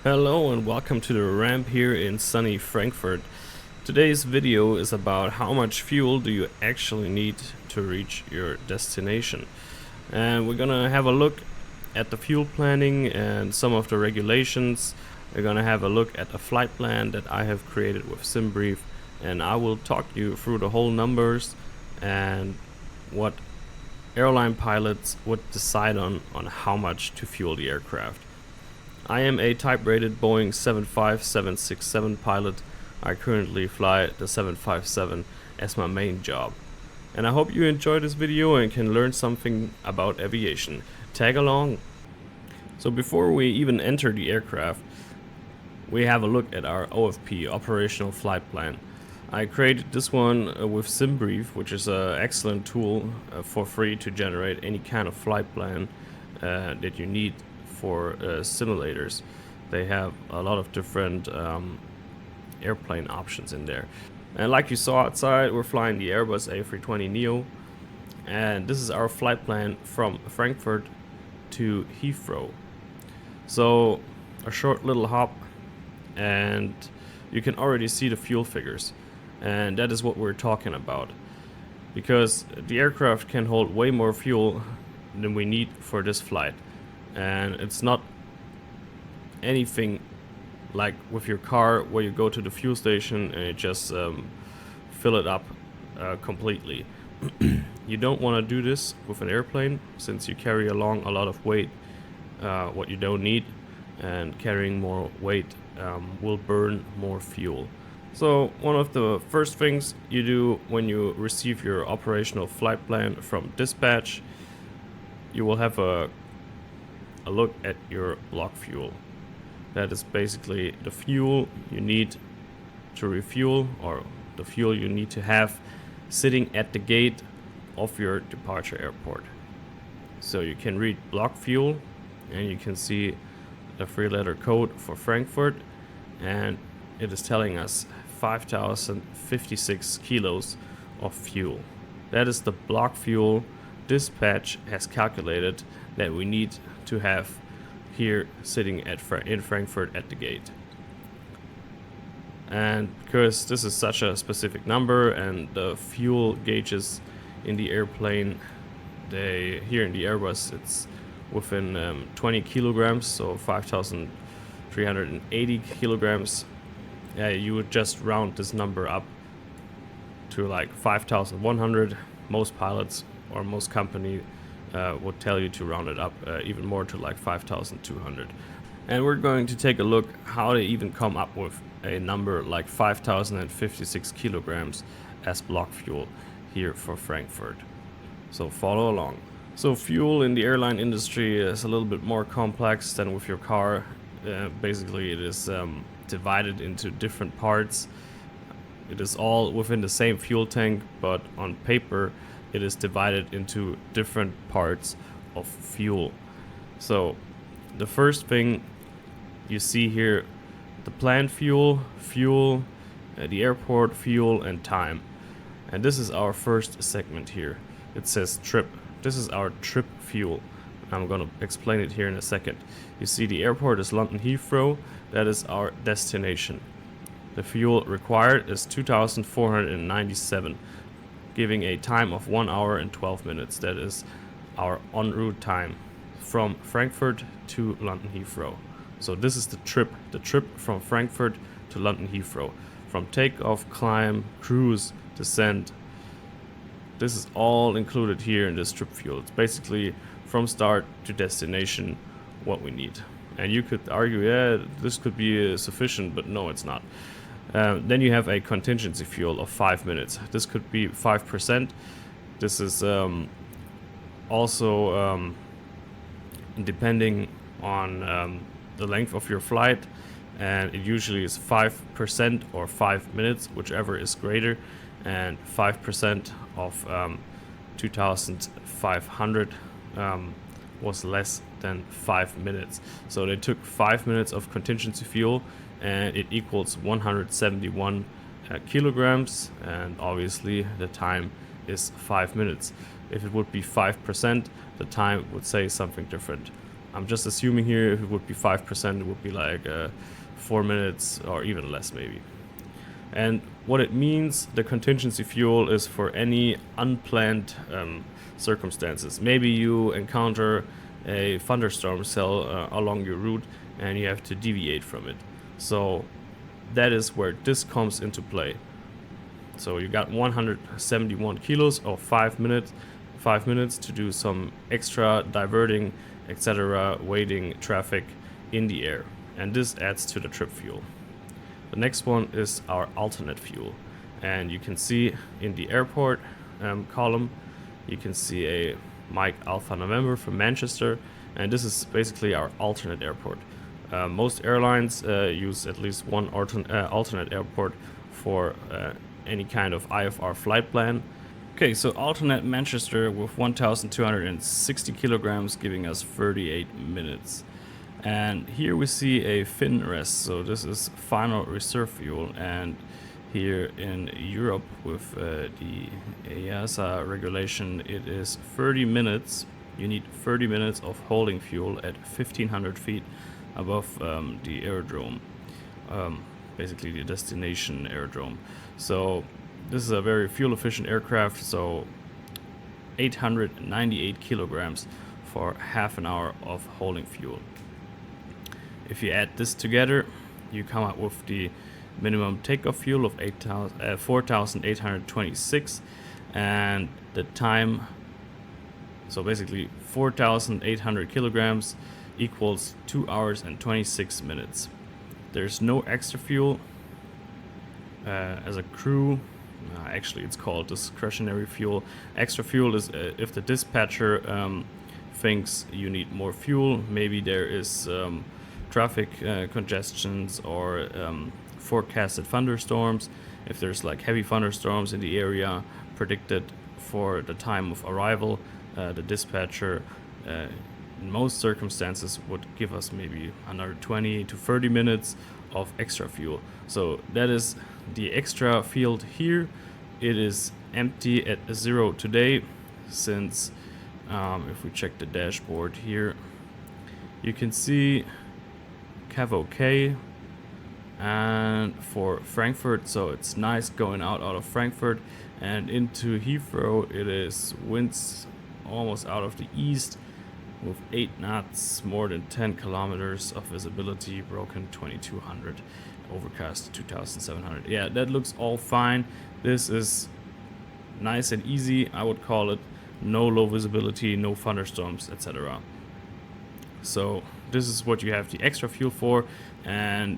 Hello and welcome to the ramp here in sunny Frankfurt. Today's video is about how much fuel do you actually need to reach your destination. And we're gonna have a look at the fuel planning and some of the regulations. We're gonna have a look at a flight plan that I have created with SimBrief, and I will talk you through the whole numbers and what airline pilots would decide on how much to fuel the aircraft. I am a type-rated Boeing 75767 pilot. I currently fly the 757 as my main job. And I hope you enjoy this video and can learn something about aviation. Tag along! So before we even enter the aircraft, we have a look at our OFP, Operational Flight Plan. I created this one with SimBrief, which is an excellent tool for free to generate any kind of flight plan that you need for simulators. They have a lot of different airplane options in there. And like you saw outside, we're flying the Airbus A320neo, and this is our flight plan from Frankfurt to Heathrow. So a short little hop, and you can already see the fuel figures, and that is what we're talking about, because the aircraft can hold way more fuel than we need for this flight. And it's not anything like with your car where you go to the fuel station and you just fill it up completely. You don't want to do this with an airplane, since you carry along a lot of weight, what you don't need, and carrying more weight will burn more fuel. So one of the first things you do when you receive your operational flight plan from dispatch, you will have a look at your block fuel. That is basically the fuel you need to refuel, or the fuel you need to have sitting at the gate of your departure airport. So you can read block fuel, and you can see the 3-letter code for Frankfurt, and it is telling us 5,056 kilos of fuel. That is the block fuel dispatch has calculated that we need to have here sitting in Frankfurt at the gate. And because this is such a specific number, and the fuel gauges in the airplane, here in the Airbus, it's within 20 kilograms, so 5,380 kilograms. You would just round this number up to like 5,100. Most pilots or most company would tell you to round it up even more to like 5,200. And we're going to take a look how they even come up with a number like 5,056 kilograms as block fuel here for Frankfurt. So follow along. So fuel in the airline industry is a little bit more complex than with your car. Basically it is divided into different parts. It is all within the same fuel tank, but on paper it is divided into different parts of fuel. So the first thing you see here, the planned fuel, the airport fuel, and time. And this is our first segment here. It says trip. This is our trip fuel. I'm going to explain it here in a second. You see the airport is London Heathrow. That is our destination. The fuel required is 2,497, giving a time of 1 hour and 12 minutes. That is our en route time from Frankfurt to London Heathrow. So this is the trip from Frankfurt to London Heathrow. From takeoff, climb, cruise, descent. This is all included here in this trip fuel. It's basically from start to destination what we need. And you could argue, yeah, this could be sufficient, but no, it's not. Then you have a contingency fuel of 5 minutes. This could be 5%. This is also depending on the length of your flight, and it usually is 5% or 5 minutes, whichever is greater, and 5% of 2,500 was less than 5 minutes. So they took 5 minutes of contingency fuel, and it equals 171 kilograms, and obviously the time is 5 minutes. If it would be 5%, the time would say something different. I'm just assuming here if it would be 5%, it would be like 4 minutes or even less maybe. And what it means, the contingency fuel is for any unplanned circumstances. Maybe you encounter a thunderstorm cell along your route and you have to deviate from it. So that is where this comes into play. So you got 171 kilos or 5 minutes to do some extra diverting, etc., waiting traffic in the air, and this adds to the trip fuel. The next one is our alternate fuel, and you can see in the airport column, you can see a Mike Alpha November from Manchester, and this is basically our alternate airport. Most airlines use at least one alternate airport for any kind of IFR flight plan. Okay, so alternate Manchester with 1,260 kilograms, giving us 38 minutes. And here we see a fin rest, so this is final reserve fuel. And here in Europe with the EASA regulation, it is 30 minutes. You need 30 minutes of holding fuel at 1,500 feet above the aerodrome, basically the destination aerodrome. So this is a very fuel efficient aircraft, so 898 kilograms for half an hour of holding fuel. If you add this together, you come up with the minimum takeoff fuel of 4,826, and the time, so basically 4,800 kilograms equals 2 hours and 26 minutes. There's no extra fuel. As a crew, actually it's called discretionary fuel. Extra fuel is if the dispatcher thinks you need more fuel, maybe there is traffic congestions or forecasted thunderstorms. If there's like heavy thunderstorms in the area predicted for the time of arrival, the dispatcher in most circumstances would give us maybe another 20 to 30 minutes of extra fuel. So that is the extra field here. It is empty at 0 today, since if we check the dashboard here, you can see Cav OK, and for Frankfurt, so it's nice going out of Frankfurt and into Heathrow. It is winds almost out of the east with 8 knots, more than 10 kilometers of visibility, broken 2200, overcast 2700. Yeah, that looks all fine. This is nice and easy. I would call it no low visibility, no thunderstorms, etc. So this is what you have the extra fuel for, and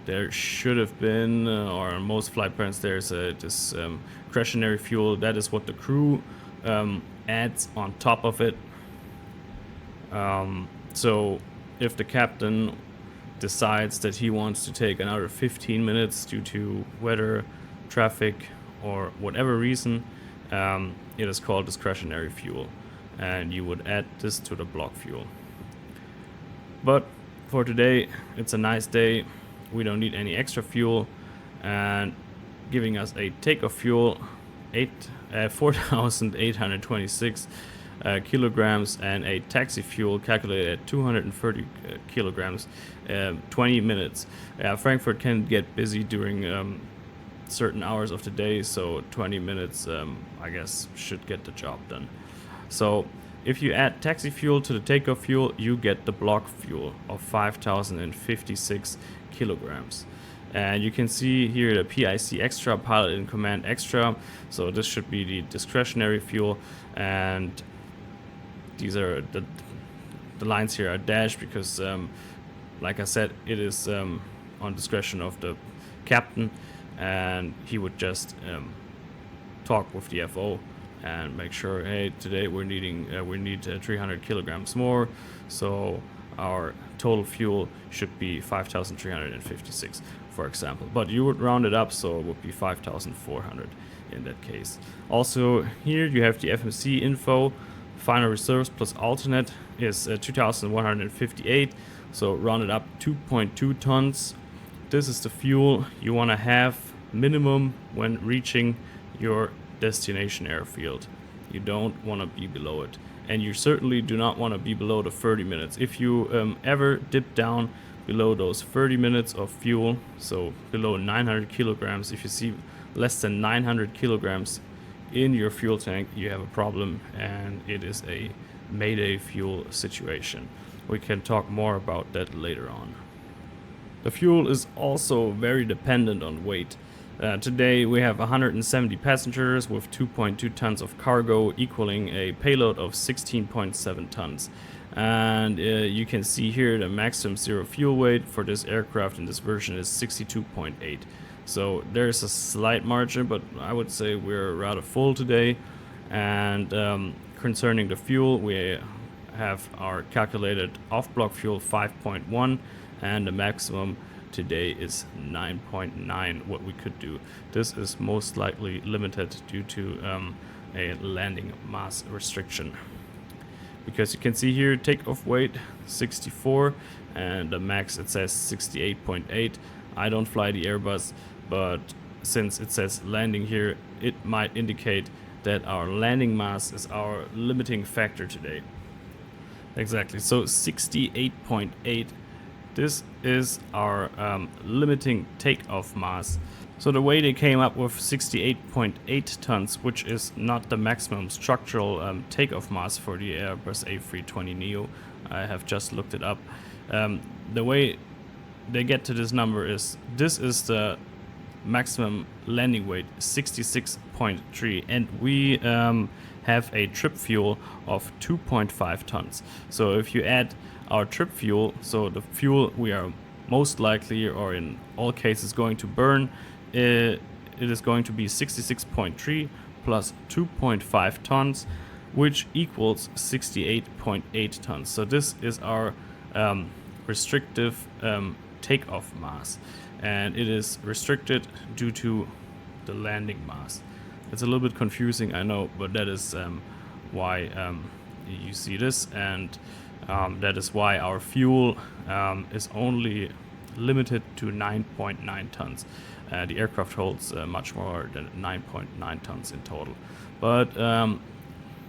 there should have been, or on most flight plans, there's this discretionary fuel. That is what the crew adds on top of it. So if the captain decides that he wants to take another 15 minutes due to weather, traffic, or whatever reason, it is called discretionary fuel, and you would add this to the block fuel. But for today, it's a nice day. We don't need any extra fuel, and giving us a takeoff fuel 4,826 kilograms, and a taxi fuel calculated at 230 kilograms, 20 minutes. Frankfurt can get busy during certain hours of the day, so 20 minutes I guess should get the job done. So if you add taxi fuel to the takeoff fuel, you get the block fuel of 5,056 kilograms. And you can see here the PIC extra, pilot in command extra, so this should be the discretionary fuel, and these are the lines here are dashed because like I said, it is on discretion of the captain, and he would just talk with the FO and make sure, hey, today we need 300 kilograms more, so our total fuel should be 5,356, for example. But you would round it up, so it would be 5,400 in that case. Also here you have the FMC info. Final reserves plus alternate is 2,158, so rounded up 2.2 tons. This is the fuel you want to have minimum when reaching your destination airfield. You don't want to be below it. and you certainly do not want to be below the 30 minutes. If you ever dip down below those 30 minutes of fuel, so below 900 kilograms, if you see less than 900 kilograms in your fuel tank, you have a problem, and it is a Mayday fuel situation. We can talk more about that later on. The fuel is also very dependent on weight. Today we have 170 passengers with 2.2 tons of cargo, equaling a payload of 16.7 tons. And you can see here the maximum zero fuel weight for this aircraft in this version is 62.8. So there's a slight margin, but I would say we're rather full today. And concerning the fuel, we have our calculated off-block fuel 5.1, and the maximum today is 9.9 what we could do. This is most likely limited due to a landing mass restriction, because you can see here takeoff weight 64 and the max it says 68.8. I don't fly the Airbus, but since it says landing here, it might indicate that our landing mass is our limiting factor today. Exactly, so 68.8, this is our limiting takeoff mass. So the way they came up with 68.8 tons, which is not the maximum structural takeoff mass for the Airbus A320neo, I have just looked it up. The way they get to this number is, this is the maximum landing weight, 66.3, and we have a trip fuel of 2.5 tons. So if you add our trip fuel, so the fuel we are most likely, or in all cases, going to burn, it is going to be 66.3 plus 2.5 tons, which equals 68.8 tons. So this is our restrictive takeoff mass, and it is restricted due to the landing mass. It's a little bit confusing, I know, but that is why you see this, and that is why our fuel is only limited to 9.9 tons. The aircraft holds much more than 9.9 tons in total. But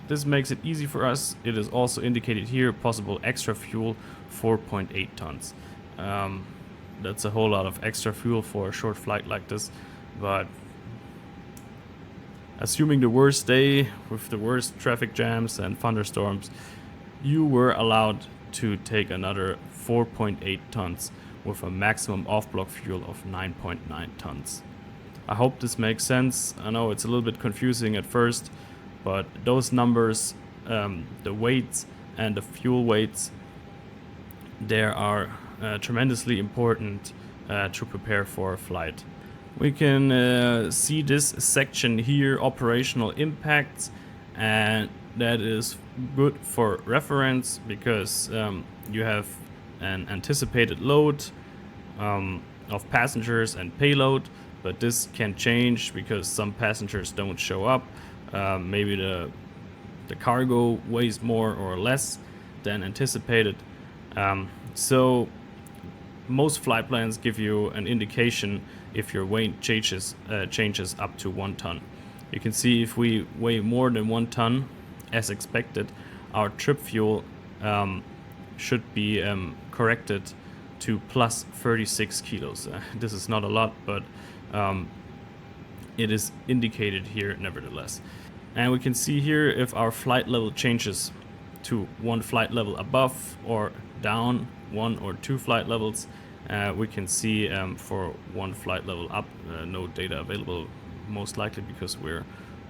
this makes it easy for us. It is also indicated here, possible extra fuel, 4.8 tons. That's a whole lot of extra fuel for a short flight like this, but assuming the worst day with the worst traffic jams and thunderstorms, you were allowed to take another 4.8 tons with a maximum off-block fuel of 9.9 tons. I hope this makes sense. I know it's a little bit confusing at first, but those numbers, the weights and the fuel weights, they are tremendously important to prepare for a flight. We can see this section here, operational impacts, and that is good for reference because you have an anticipated load of passengers and payload, but this can change because some passengers don't show up. Maybe the cargo weighs more or less than anticipated. So most flight plans give you an indication if your weight changes up to 1 ton. You can see if we weigh more than 1 ton, as expected, our trip fuel should be corrected to plus 36 kilos. This is not a lot, but it is indicated here nevertheless. And we can see here if our flight level changes to 1 flight level above or down 1 or 2 flight levels. We can see for 1 flight level up, no data available, most likely because we're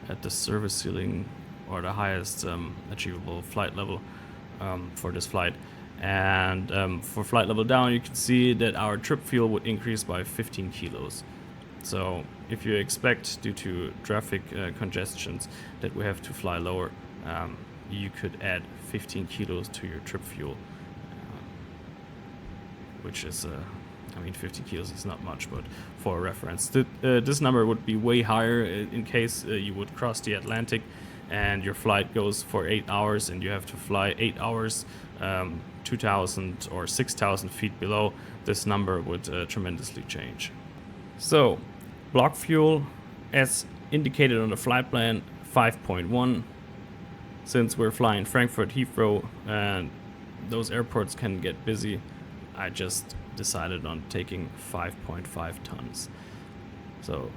at the service ceiling or the highest achievable flight level for this flight. And for flight level down, you can see that our trip fuel would increase by 15 kilos. So if you expect, due to traffic congestions, that we have to fly lower, you could add 15 kilos to your trip fuel, which is, 15 kilos is not much, but for reference, this number would be way higher in case you would cross the Atlantic and your flight goes for 8 hours and you have to fly 8 hours 2,000 or 6,000 feet below. This number would tremendously change. So, block fuel, as indicated on the flight plan, 5.1. since we're flying Frankfurt, Heathrow, and those airports can get busy, I just decided on taking 5.5 tons. So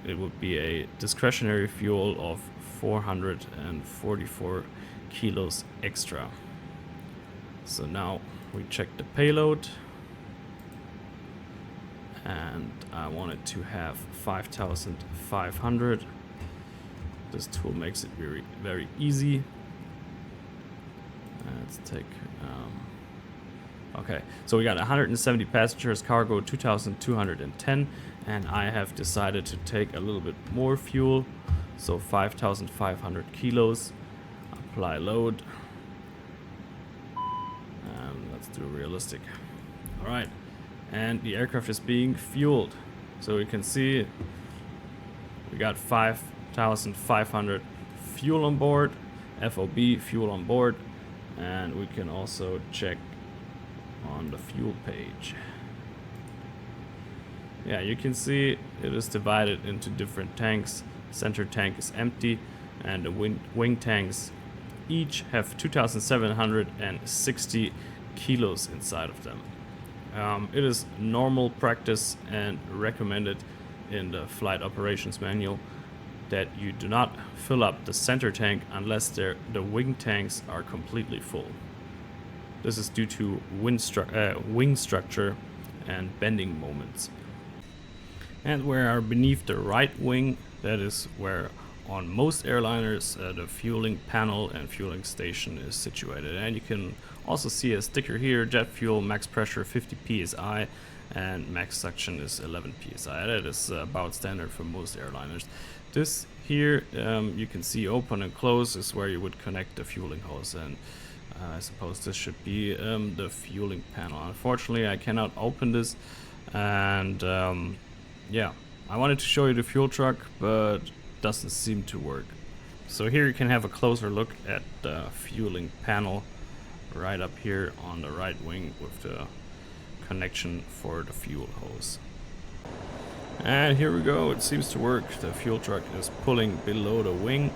it would be a discretionary fuel of 444 kilos extra. So now we check the payload, and I wanted to have 5,500. This tool makes it very easy. Let's take okay, so we got 170 passengers, cargo 2,210, and I have decided to take a little bit more fuel, so 5,500 kilos. Apply load, and let's do realistic. All right, and the aircraft is being fueled, so we can see we got 5,500 fuel on board, FOB fuel on board, and we can also check on the fuel page. Yeah, you can see it is divided into different tanks. Center tank is empty, and the wing tanks each have 2,760 kilos inside of them. It is normal practice and recommended in the flight operations manual that you do not fill up the center tank unless the wing tanks are completely full. This is due to wing structure and bending moments. And we are beneath the right wing. That is where on most airliners the fueling panel and fueling station is situated. And you can also see a sticker here: jet fuel, max pressure 50 psi, and max suction is 11 psi. That is about standard for most airliners. This here, you can see open and close, is where you would connect the fueling hose, and I suppose this should be the fueling panel. Unfortunately, I cannot open this, and yeah, I wanted to show you the fuel truck, but doesn't seem to work. So here you can have a closer look at the fueling panel right up here on the right wing with the connection for the fuel hose. And here we go, it seems to work. The fuel truck is pulling below the wing.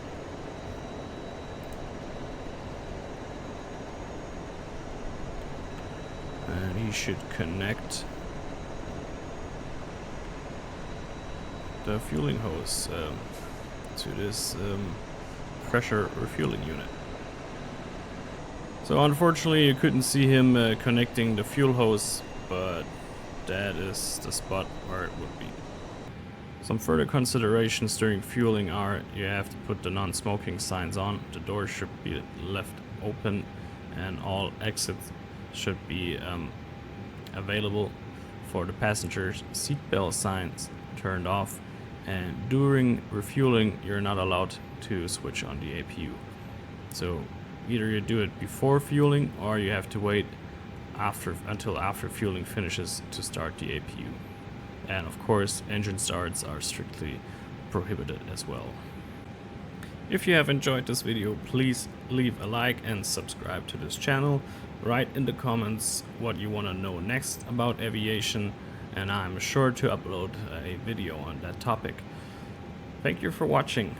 And he should connect the fueling hose to this pressure refueling unit. So unfortunately you couldn't see him connecting the fuel hose, but that is the spot where it would be. Some further considerations during fueling are: you have to put the non-smoking signs on, the door should be left open, and all exits should be available. For the passengers, seatbelt signs turned off, and during refueling you're not allowed to switch on the APU. So either you do it before fueling, or you have to wait until after fueling finishes to start the APU. And of course, engine starts are strictly prohibited as well. If you have enjoyed this video, please leave a like and subscribe to this channel. Write in the comments what you want to know next about aviation, and I'm sure to upload a video on that topic. Thank you for watching.